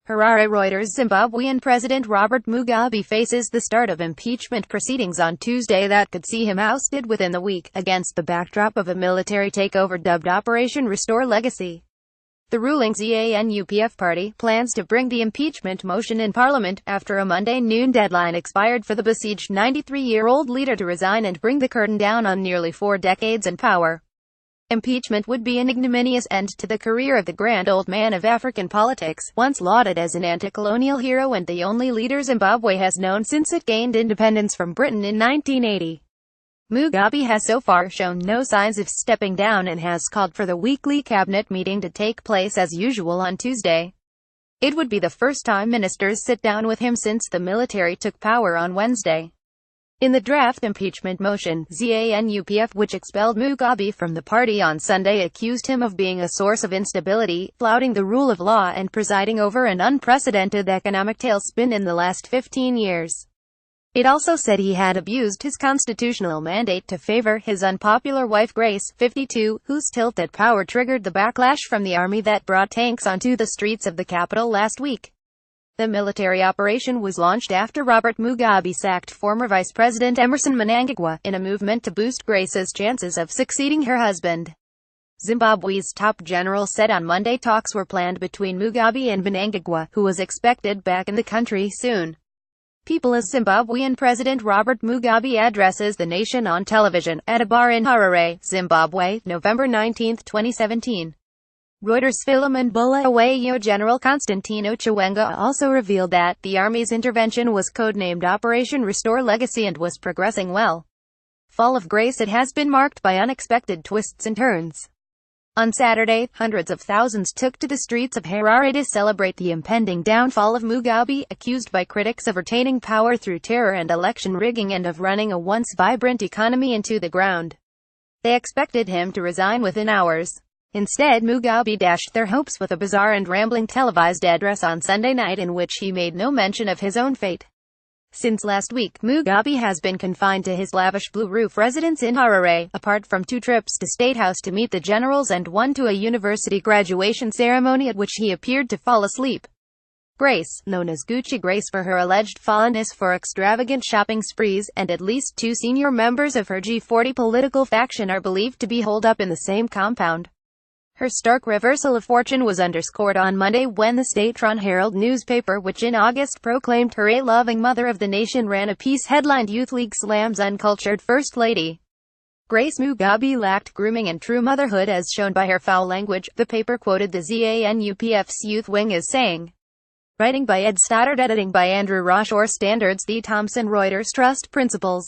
HARARE Reuters. Zimbabwean President Robert Mugabe faces the start of impeachment proceedings on Tuesday that could see him ousted within the week, against the backdrop of a military takeover dubbed Operation Restore Legacy. The ruling ZANUPF party plans to bring the impeachment motion in Parliament, after a Monday noon deadline expired for the besieged 93-year-old leader to resign and bring the curtain down on nearly 4 decades in power. Impeachment would be an ignominious end to the career of the grand old man of African politics, once lauded as an anti-colonial hero and the only leader Zimbabwe has known since it gained independence from Britain in 1980. Mugabe has so far shown no signs of stepping down and has called for the weekly cabinet meeting to take place as usual on Tuesday. It would be the first time ministers sit down with him since the military took power on Wednesday. In the draft impeachment motion, ZANUPF, which expelled Mugabe from the party on Sunday, accused him of being a source of instability, flouting the rule of law and presiding over an unprecedented economic tailspin in the last 15 years. It also said he had abused his constitutional mandate to favor his unpopular wife Grace, 52, whose tilt at power triggered the backlash from the army that brought tanks onto the streets of the capital last week. The military operation was launched after Robert Mugabe sacked former Vice President Emmerson Mnangagwa, in a movement to boost Grace's chances of succeeding her husband. Zimbabwe's top general said on Monday talks were planned between Mugabe and Mnangagwa, who was expected back in the country soon. People as Zimbabwean President Robert Mugabe addresses the nation on television, at a bar in Harare, Zimbabwe, November 19, 2017. Reuters. Philemon Bulawayo General Constantino Chiwenga also revealed that the Army's intervention was codenamed Operation Restore Legacy and was progressing well. Fall of Grace. It has been marked by unexpected twists and turns. On Saturday, hundreds of thousands took to the streets of Harare to celebrate the impending downfall of Mugabe, accused by critics of retaining power through terror and election rigging and of running a once vibrant economy into the ground. They expected him to resign within hours. Instead, Mugabe dashed their hopes with a bizarre and rambling televised address on Sunday night in which he made no mention of his own fate. Since last week, Mugabe has been confined to his lavish Blue Roof residence in Harare, apart from 2 trips to State House to meet the generals and 1 to a university graduation ceremony at which he appeared to fall asleep. Grace, known as Gucci Grace for her alleged fondness for extravagant shopping sprees, and at least 2 senior members of her G40 political faction are believed to be holed up in the same compound. Her stark reversal of fortune was underscored on Monday when the state-run Herald newspaper, which in August proclaimed her a loving mother of the nation, ran a piece headlined "Youth League slams uncultured First Lady." Grace Mugabe lacked grooming and true motherhood as shown by her foul language, the paper quoted the ZANUPF's youth wing as saying. Writing by Ed Stoddard, editing by Andrew Rosh. Standards. The Thomson Reuters Trust Principles.